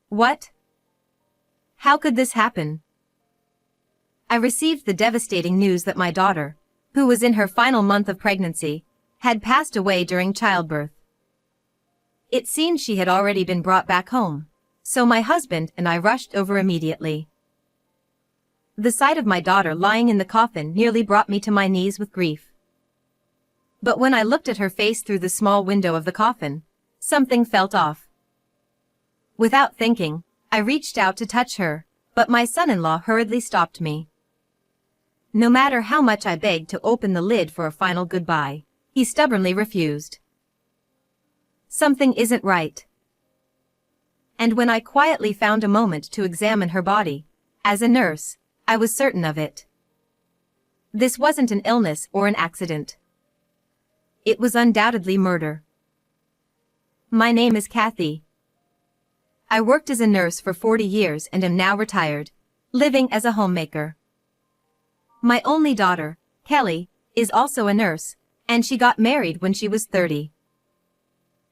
What? How could this happen? I received the devastating news that my daughter, who was in her final month of pregnancy, had passed away during childbirth. It seemed she had already been brought back home, so my husband and I rushed over immediately. The sight of my daughter lying in the coffin nearly brought me to my knees with grief. But when I looked at her face through the small window of the coffin, something felt off. Without thinking, I reached out to touch her, but my son-in-law hurriedly stopped me. No matter how much I begged to open the lid for a final goodbye, he stubbornly refused. Something isn't right. And when I quietly found a moment to examine her body, as a nurse, I was certain of it. This wasn't an illness or an accident. It was undoubtedly murder. My name is Kathy. I worked as a nurse for 40 years and am now retired, living as a homemaker. My only daughter, Kelly, is also a nurse, and she got married when she was 30.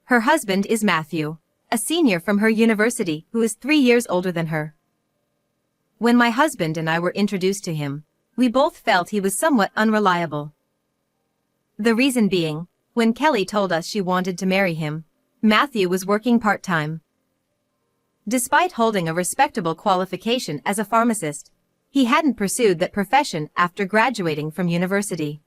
Her husband is Matthew, a senior from her university who is 3 years older than her. When my husband and I were introduced to him, we both felt he was somewhat unreliable. The reason being, when Kelly told us she wanted to marry him, Matthew was working part-time. Despite holding a respectable qualification as a pharmacist, he hadn't pursued that profession after graduating from university.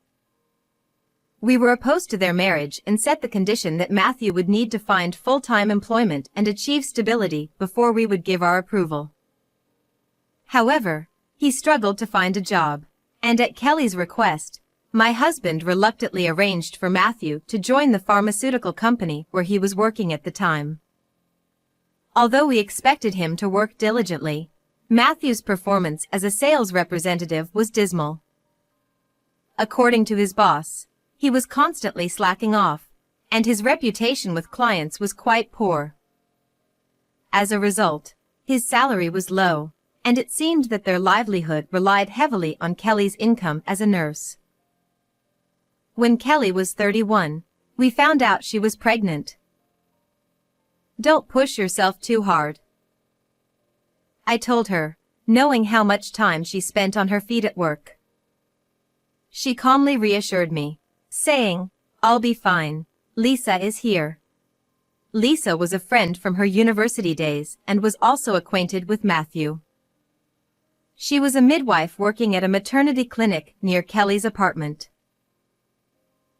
We were opposed to their marriage and set the condition that Matthew would need to find full-time employment and achieve stability before we would give our approval. However, he struggled to find a job, and at Kelly's request, my husband reluctantly arranged for Matthew to join the pharmaceutical company where he was working at the time. Although we expected him to work diligently, Matthew's performance as a sales representative was dismal. According to his boss, he was constantly slacking off, and his reputation with clients was quite poor. As a result, his salary was low, and it seemed that their livelihood relied heavily on Kelly's income as a nurse. When Kelly was 31, we found out she was pregnant. "Don't push yourself too hard," I told her, knowing how much time she spent on her feet at work. She calmly reassured me, saying, "I'll be fine. Lisa is here." Lisa was a friend from her university days and was also acquainted with Matthew. She was a midwife working at a maternity clinic near Kelly's apartment.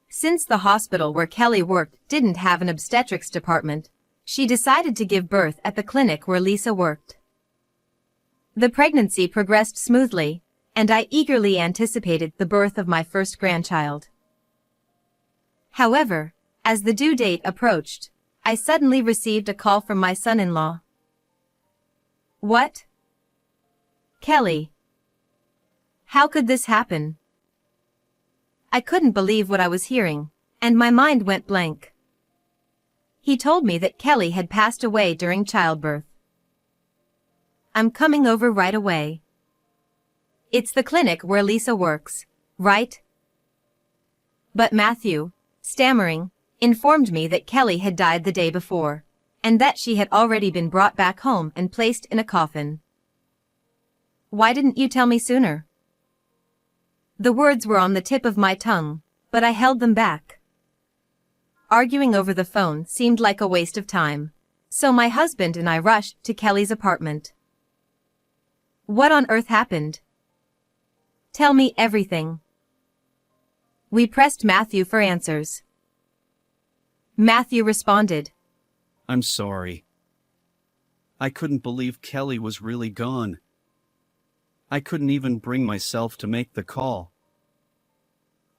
Since the hospital where Kelly worked didn't have an obstetrics department, she decided to give birth at the clinic where Lisa worked. The pregnancy progressed smoothly, and I eagerly anticipated the birth of my first grandchild. However, as the due date approached, I suddenly received a call from my son-in-law. "What? Kelly? How could this happen?" I couldn't believe what I was hearing, and my mind went blank. He told me that Kelly had passed away during childbirth. "I'm coming over right away." "It's the clinic where Lisa works, right?" But Matthew, stammering, informed me that Kelly had died the day before, and that she had already been brought back home and placed in a coffin. "Why didn't you tell me sooner?" The words were on the tip of my tongue, but I held them back. Arguing over the phone seemed like a waste of time, so my husband and I rushed to Kelly's apartment. "What on earth happened? Tell me everything." We pressed Matthew for answers. Matthew responded, "I'm sorry. I couldn't believe Kelly was really gone. I couldn't even bring myself to make the call."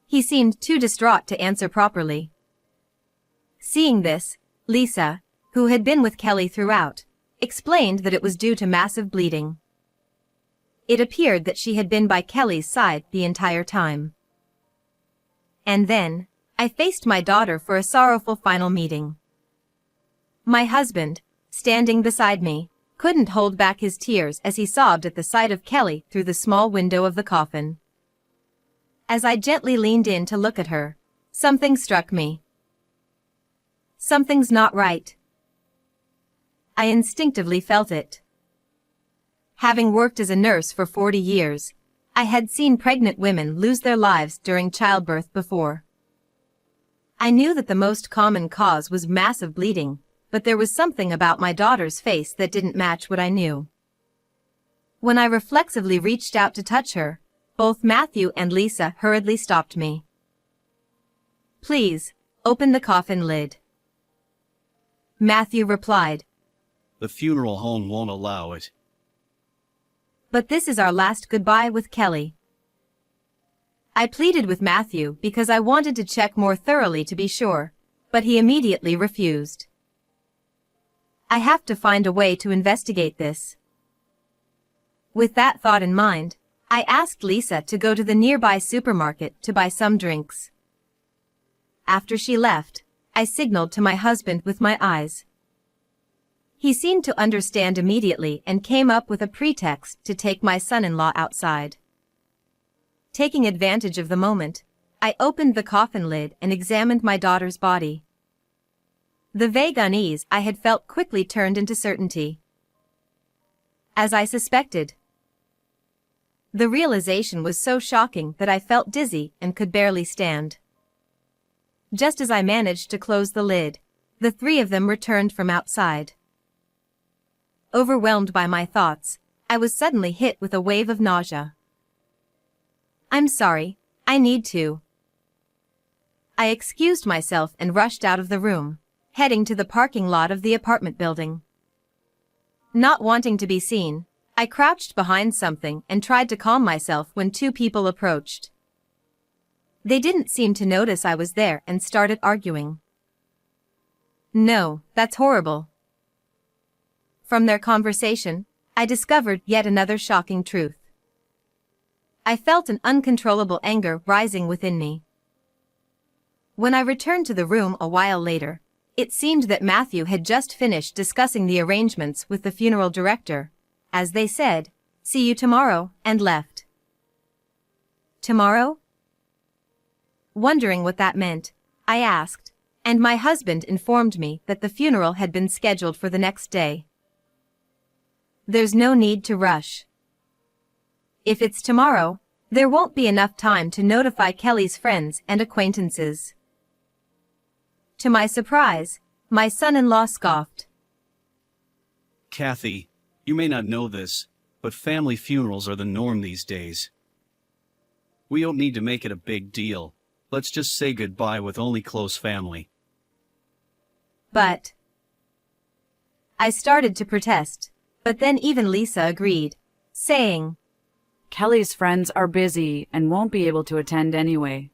He seemed too distraught to answer properly. Seeing this, Lisa, who had been with Kelly throughout, explained that it was due to massive bleeding. It appeared that she had been by Kelly's side the entire time. And then, I faced my daughter for a sorrowful final meeting. My husband, standing beside me, couldn't hold back his tears as he sobbed at the sight of Kelly through the small window of the coffin. As I gently leaned in to look at her, something struck me. Something's not right. I instinctively felt it. Having worked as a nurse for 40 years, I had seen pregnant women lose their lives during childbirth before. I knew that the most common cause was massive bleeding, but there was something about my daughter's face that didn't match what I knew. When I reflexively reached out to touch her, both Matthew and Lisa hurriedly stopped me. "Please, open the coffin lid," Matthew replied. The funeral home won't allow it. "But this is our last goodbye with Kelly." I pleaded with Matthew because I wanted to check more thoroughly to be sure, but he immediately refused. "I have to find a way to investigate this." With that thought in mind, I asked Lisa to go to the nearby supermarket to buy some drinks. After she left, I signaled to my husband with my eyes. He seemed to understand immediately and came up with a pretext to take my son-in-law outside. Taking advantage of the moment, I opened the coffin lid and examined my daughter's body. The vague unease I had felt quickly turned into certainty. As I suspected. The realization was so shocking that I felt dizzy and could barely stand. Just as I managed to close the lid, the three of them returned from outside. Overwhelmed by my thoughts, I was suddenly hit with a wave of nausea. "I'm sorry, I need to." I excused myself and rushed out of the room, heading to the parking lot of the apartment building. Not wanting to be seen, I crouched behind something and tried to calm myself when two people approached. They didn't seem to notice I was there and started arguing. "No, that's horrible." From their conversation, I discovered yet another shocking truth. I felt an uncontrollable anger rising within me. When I returned to the room a while later, it seemed that Matthew had just finished discussing the arrangements with the funeral director, as they said, "See you tomorrow," and left. Tomorrow? Wondering what that meant, I asked, and my husband informed me that the funeral had been scheduled for the next day. "There's no need to rush. If it's tomorrow, there won't be enough time to notify Kelly's friends and acquaintances." To my surprise, my son-in-law scoffed. Kathy, you may not know this, but family funerals are the norm these days. We don't need to make it a big deal. Let's just say goodbye with only close family. "But..." I started to protest, but then even Lisa agreed, saying, "Kelly's friends are busy and won't be able to attend anyway."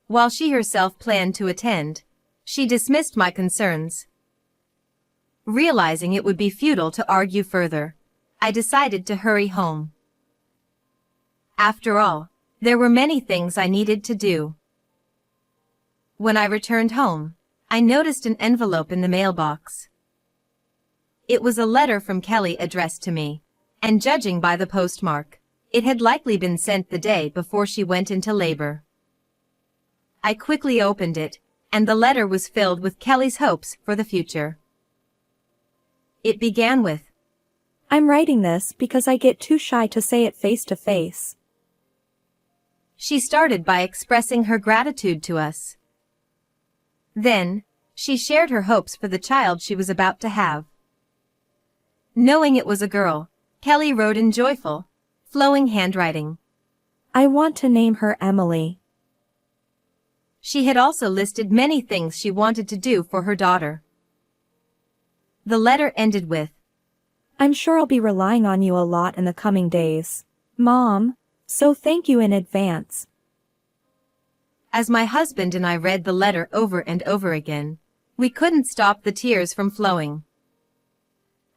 While she herself planned to attend, she dismissed my concerns. Realizing it would be futile to argue further, I decided to hurry home. After all, there were many things I needed to do. When I returned home, I noticed an envelope in the mailbox. It was a letter from Kelly addressed to me, and judging by the postmark, it had likely been sent the day before she went into labor. I quickly opened it, and the letter was filled with Kelly's hopes for the future. It began with, "I'm writing this because I get too shy to say it face to face." She started by expressing her gratitude to us. Then, she shared her hopes for the child she was about to have. Knowing it was a girl, Kelly wrote in joyful, flowing handwriting. "I want to name her Emily." She had also listed many things she wanted to do for her daughter. The letter ended with, "I'm sure I'll be relying on you a lot in the coming days, Mom, so thank you in advance." As my husband and I read the letter over and over again, we couldn't stop the tears from flowing.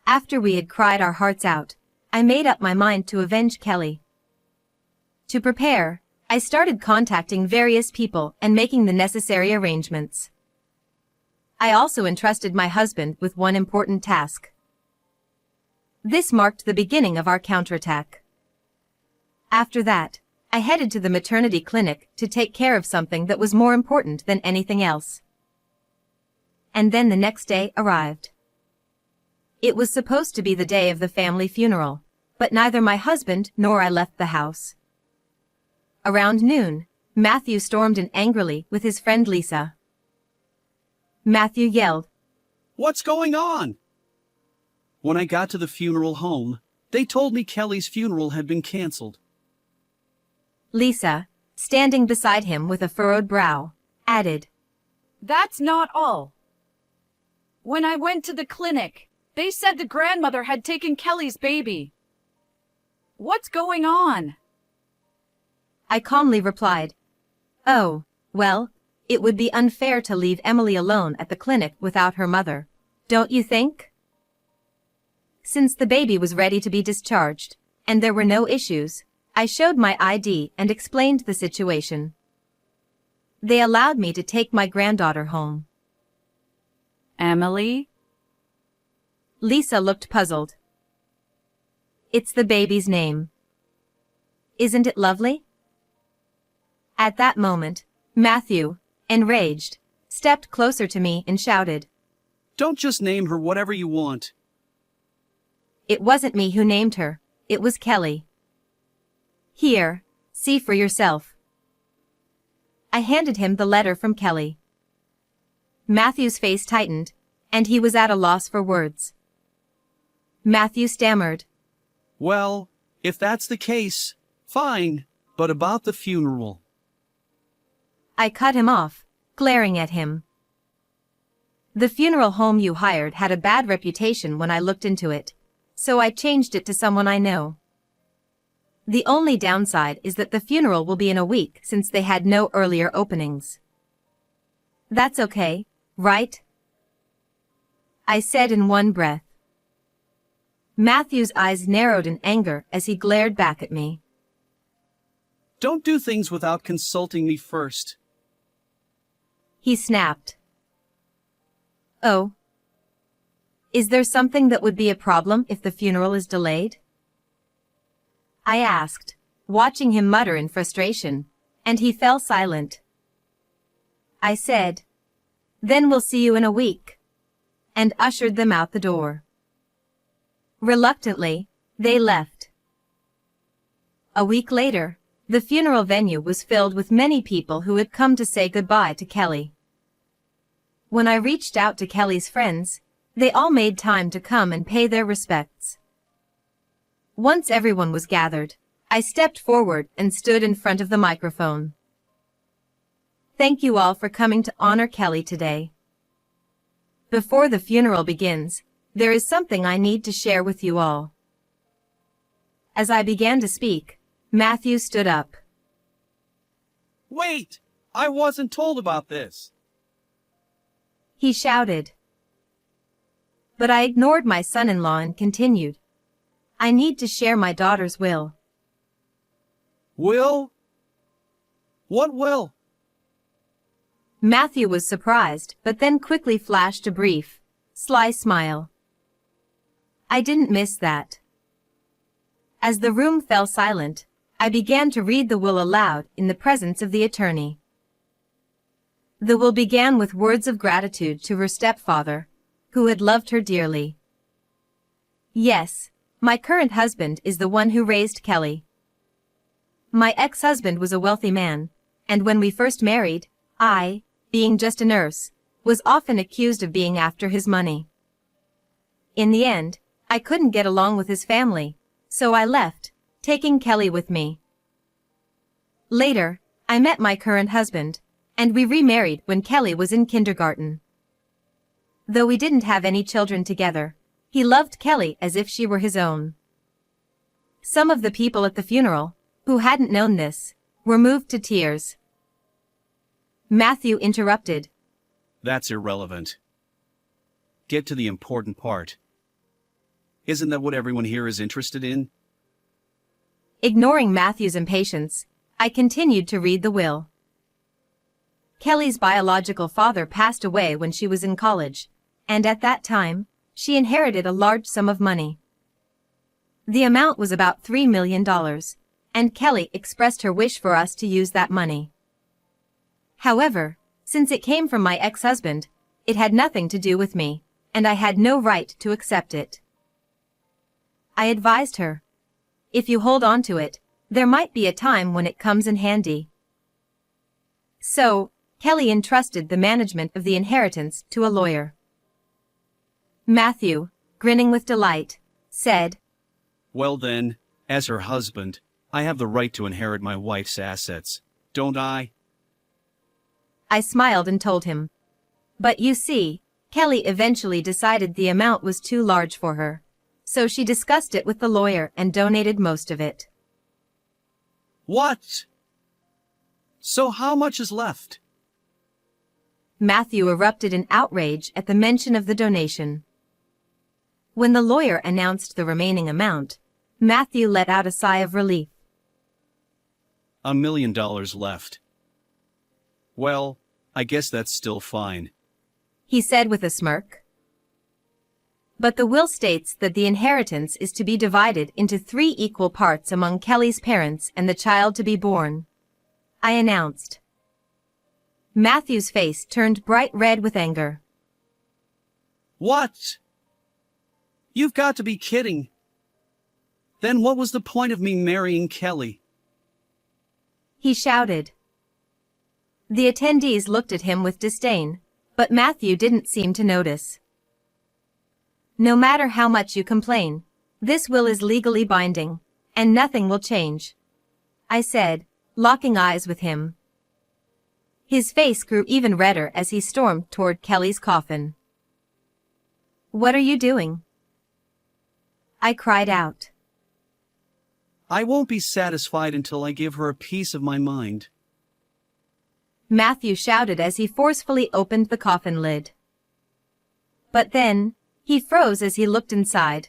After we had cried our hearts out, I made up my mind to avenge Kelly. To prepare, I started contacting various people and making the necessary arrangements. I also entrusted my husband with one important task. This marked the beginning of our counterattack. After that, I headed to the maternity clinic to take care of something that was more important than anything else. And then the next day arrived. It was supposed to be the day of the family funeral, but neither my husband nor I left the house. Around noon, Matthew stormed in angrily with his friend Lisa. Matthew yelled, "What's going on?" When I got to the funeral home, they told me Kelly's funeral had been canceled. Lisa, standing beside him with a furrowed brow, added, That's not all. When I went to the clinic, they said the grandmother had taken Kelly's baby. What's going on? I calmly replied, "Oh, well, it would be unfair to leave Emily alone at the clinic without her mother, don't you think?" Since the baby was ready to be discharged, and there were no issues, I showed my ID and explained the situation. They allowed me to take my granddaughter home. Emily? Lisa looked puzzled. It's the baby's name. Isn't it lovely? At that moment, Matthew, enraged, stepped closer to me and shouted, "Don't just name her whatever you want." "It wasn't me who named her, it was Kelly. Here, see for yourself." I handed him the letter from Kelly. Matthew's face tightened, and he was at a loss for words. Matthew stammered, "Well, if that's the case, fine, but about the funeral." I cut him off, glaring at him. "The funeral home you hired had a bad reputation when I looked into it, so I changed it to someone I know. The only downside is that the funeral will be in a week since they had no earlier openings. That's okay, right?" I said in one breath. Matthew's eyes narrowed in anger as he glared back at me. "Don't do things without consulting me first." He snapped. "Oh. Is there something that would be a problem if the funeral is delayed?" I asked, watching him mutter in frustration, and he fell silent. I said, "Then we'll see you in a week," and ushered them out the door. Reluctantly, they left. A week later, the funeral venue was filled with many people who had come to say goodbye to Kelly. When I reached out to Kelly's friends, they all made time to come and pay their respects. Once everyone was gathered, I stepped forward and stood in front of the microphone. Thank you all for coming to honor Kelly today. Before the funeral begins, there is something I need to share with you all. As I began to speak, Matthew stood up. "Wait! I wasn't told about this." He shouted. But I ignored my son-in-law and continued. "I need to share my daughter's will." "Will? What will?" Matthew was surprised, but then quickly flashed a brief, sly smile. I didn't miss that. As the room fell silent, I began to read the will aloud in the presence of the attorney. The will began with words of gratitude to her stepfather, who had loved her dearly. Yes, my current husband is the one who raised Kelly. My ex-husband was a wealthy man, and when we first married, I, being just a nurse, was often accused of being after his money. In the end, I couldn't get along with his family, so I left, taking Kelly with me. Later, I met my current husband, and we remarried when Kelly was in kindergarten. Though we didn't have any children together, he loved Kelly as if she were his own. Some of the people at the funeral, who hadn't known this, were moved to tears. Matthew interrupted. "That's irrelevant. Get to the important part. Isn't that what everyone here is interested in?" Ignoring Matthew's impatience, I continued to read the will. Kelly's biological father passed away when she was in college, and at that time, she inherited a large sum of money. The amount was about $3 million, and Kelly expressed her wish for us to use that money. However, since it came from my ex-husband, it had nothing to do with me, and I had no right to accept it. I advised her. If you hold on to it, there might be a time when it comes in handy. So, Kelly entrusted the management of the inheritance to a lawyer. Matthew, grinning with delight, said, Well then, as her husband, I have the right to inherit my wife's assets, don't I? I smiled and told him. But you see, Kelly eventually decided the amount was too large for her. So she discussed it with the lawyer and donated most of it. What? So how much is left? Matthew erupted in outrage at the mention of the donation. When the lawyer announced the remaining amount, Matthew let out a sigh of relief. $1 million left. Well, I guess that's still fine, he said with a smirk. But the will states that the inheritance is to be divided into 3 equal parts among Kelly's parents and the child to be born, I announced. Matthew's face turned bright red with anger. What? You've got to be kidding. Then what was the point of me marrying Kelly? He shouted. The attendees looked at him with disdain, but Matthew didn't seem to notice. No matter how much you complain, this will is legally binding, and nothing will change, I said, locking eyes with him. His face grew even redder as he stormed toward Kelly's coffin. What are you doing? I cried out. I won't be satisfied until I give her a piece of my mind, Matthew shouted as he forcefully opened the coffin lid. But then, he froze as he looked inside.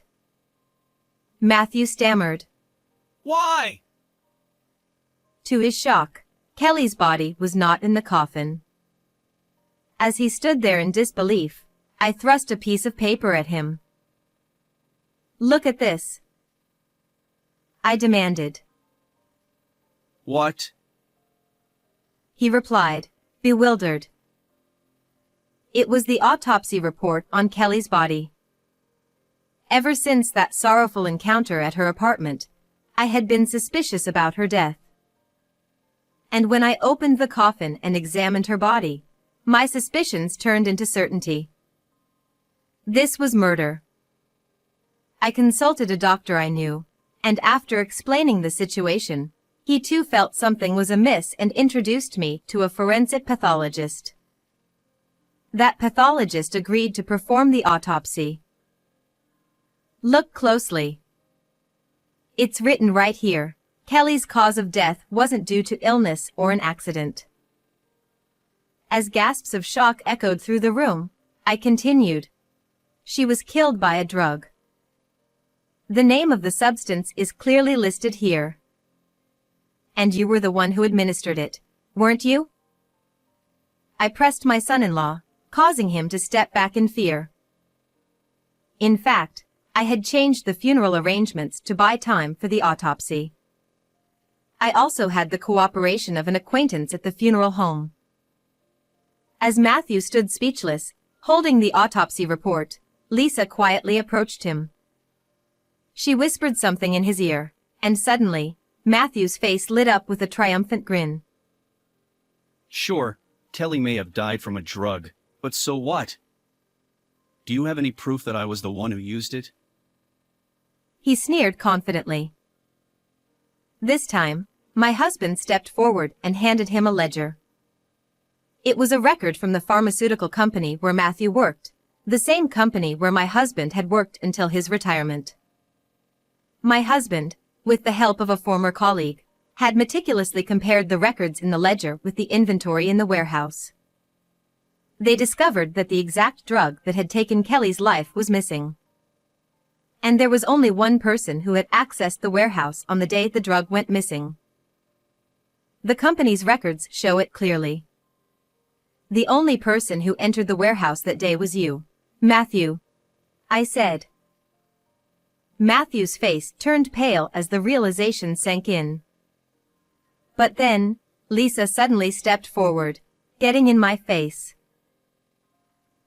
Matthew stammered. Why? To his shock, Kelly's body was not in the coffin. As he stood there in disbelief, I thrust a piece of paper at him. Look at this, I demanded. What? He replied, bewildered. It was the autopsy report on Kelly's body. Ever since that sorrowful encounter at her apartment, I had been suspicious about her death. And when I opened the coffin and examined her body, my suspicions turned into certainty. This was murder. I consulted a doctor I knew, and after explaining the situation, he too felt something was amiss and introduced me to a forensic pathologist. That pathologist agreed to perform the autopsy. Look closely. It's written right here. Kelly's cause of death wasn't due to illness or an accident. As gasps of shock echoed through the room, I continued. She was killed by a drug. The name of the substance is clearly listed here. And you were the one who administered it, weren't you? I pressed my son-in-law, causing him to step back in fear. In fact, I had changed the funeral arrangements to buy time for the autopsy. I also had the cooperation of an acquaintance at the funeral home. As Matthew stood speechless, holding the autopsy report, Lisa quietly approached him. She whispered something in his ear, and suddenly, Matthew's face lit up with a triumphant grin. Sure, Kelly may have died from a drug, but so what? Do you have any proof that I was the one who used it? He sneered confidently. This time, my husband stepped forward and handed him a ledger. It was a record from the pharmaceutical company where Matthew worked, the same company where my husband had worked until his retirement. My husband, with the help of a former colleague, had meticulously compared the records in the ledger with the inventory in the warehouse. They discovered that the exact drug that had taken Kelly's life was missing. And there was only one person who had accessed the warehouse on the day the drug went missing. The company's records show it clearly. The only person who entered the warehouse that day was you, Matthew, I said. Matthew's face turned pale as the realization sank in. But then, Lisa suddenly stepped forward, getting in my face.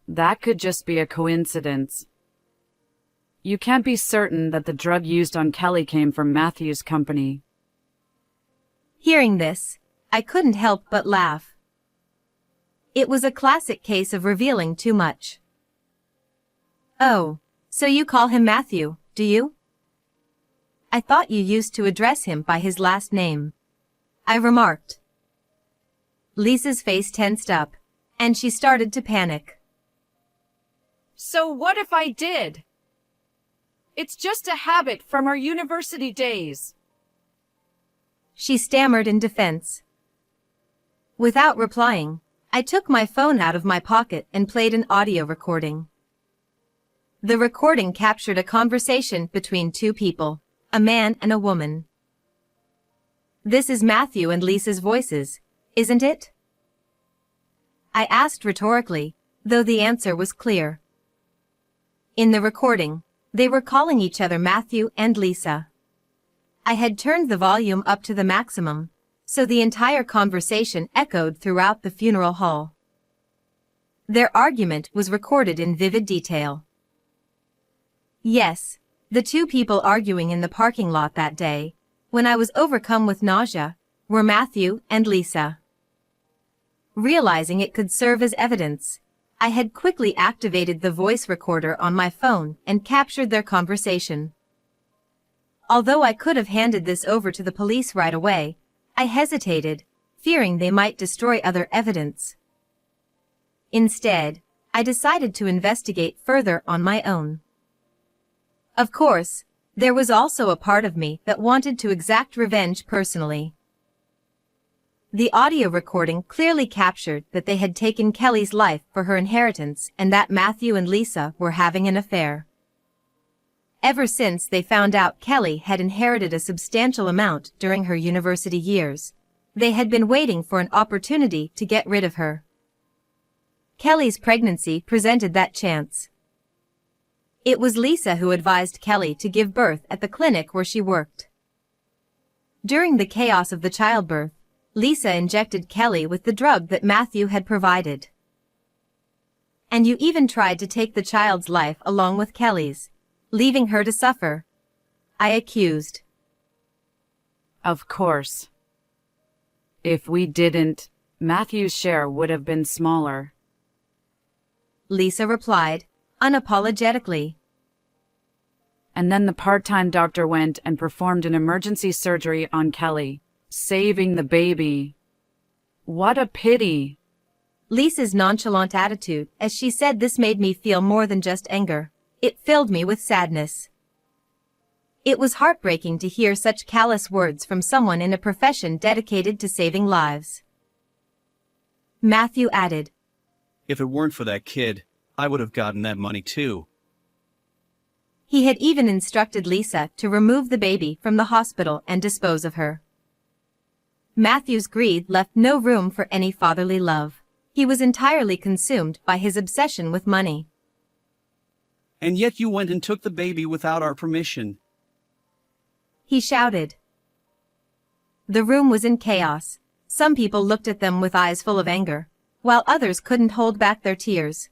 That could just be a coincidence. You can't be certain that the drug used on Kelly came from Matthew's company. Hearing this, I couldn't help but laugh. It was a classic case of revealing too much. Oh, so you call him Matthew, do you? I thought you used to address him by his last name, I remarked. Lisa's face tensed up, and she started to panic. So what if I did? It's just a habit from our university days. She stammered in defense. Without replying, I took my phone out of my pocket and played an audio recording. The recording captured a conversation between two people, a man and a woman. This is Matthew and Lisa's voices, isn't it? I asked rhetorically, though the answer was clear. In the recording, they were calling each other Matthew and Lisa. I had turned the volume up to the maximum, so the entire conversation echoed throughout the funeral hall. Their argument was recorded in vivid detail. Yes, the two people arguing in the parking lot that day, when I was overcome with nausea, were Matthew and Lisa. Realizing it could serve as evidence, I had quickly activated the voice recorder on my phone and captured their conversation. Although I could have handed this over to the police right away, I hesitated, fearing they might destroy other evidence. Instead, I decided to investigate further on my own. Of course, there was also a part of me that wanted to exact revenge personally. The audio recording clearly captured that they had taken Kelly's life for her inheritance and that Matthew and Lisa were having an affair. Ever since they found out Kelly had inherited a substantial amount during her university years, they had been waiting for an opportunity to get rid of her. Kelly's pregnancy presented that chance. It was Lisa who advised Kelly to give birth at the clinic where she worked. During the chaos of the childbirth, Lisa injected Kelly with the drug that Matthew had provided. And you even tried to take the child's life along with Kelly's, leaving her to suffer, I accused. Of course. If we didn't, Matthew's share would have been smaller. Lisa replied, unapologetically. And then the part-time doctor went and performed an emergency surgery on Kelly, saving the baby. What a pity. Lisa's nonchalant attitude as she said this made me feel more than just anger. It filled me with sadness. It was heartbreaking to hear such callous words from someone in a profession dedicated to saving lives. Matthew added, If it weren't for that kid, I would have gotten that money too. He had even instructed Lisa to remove the baby from the hospital and dispose of her. Matthew's greed left no room for any fatherly love. He was entirely consumed by his obsession with money. And yet you went and took the baby without our permission. He shouted. The room was in chaos. Some people looked at them with eyes full of anger, while others couldn't hold back their tears.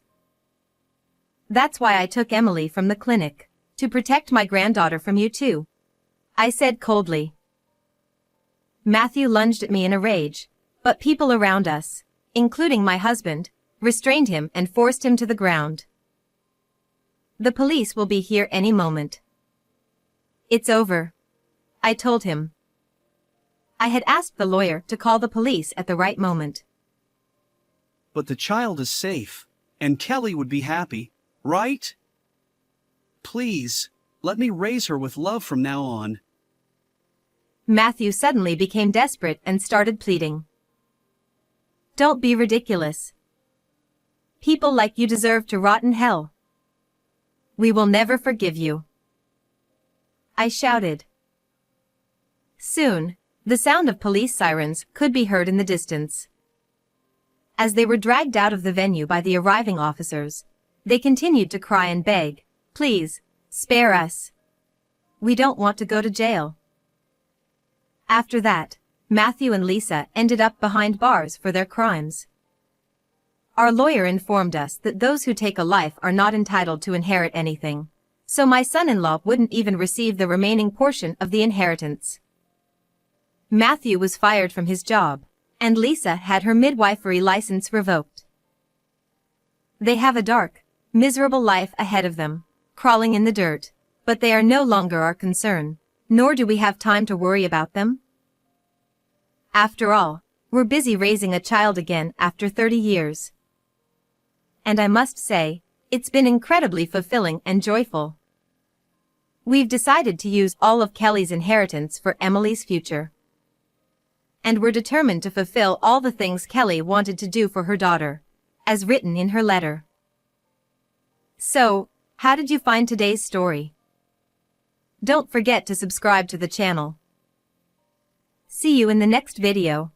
That's why I took Emily from the clinic, to protect my granddaughter from you too, I said coldly. Matthew lunged at me in a rage, but people around us, including my husband, restrained him and forced him to the ground. The police will be here any moment. It's over, I told him. I had asked the lawyer to call the police at the right moment. But the child is safe, and Kelly would be happy, right? Please, let me raise her with love from now on. Matthew suddenly became desperate and started pleading. Don't be ridiculous. People like you deserve to rot in hell. We will never forgive you, I shouted. Soon, the sound of police sirens could be heard in the distance. As they were dragged out of the venue by the arriving officers, they continued to cry and beg, Please, spare us. We don't want to go to jail. After that, Matthew and Lisa ended up behind bars for their crimes. Our lawyer informed us that those who take a life are not entitled to inherit anything. So my son-in-law wouldn't even receive the remaining portion of the inheritance. Matthew was fired from his job, and Lisa had her midwifery license revoked. They have a dark, miserable life ahead of them, crawling in the dirt, but they are no longer our concern, nor do we have time to worry about them. After all, we're busy raising a child again after 30 years. And I must say, it's been incredibly fulfilling and joyful. We've decided to use all of Kelly's inheritance for Emily's future. And we're determined to fulfill all the things Kelly wanted to do for her daughter, as written in her letter. So, how did you find today's story? Don't forget to subscribe to the channel. See you in the next video.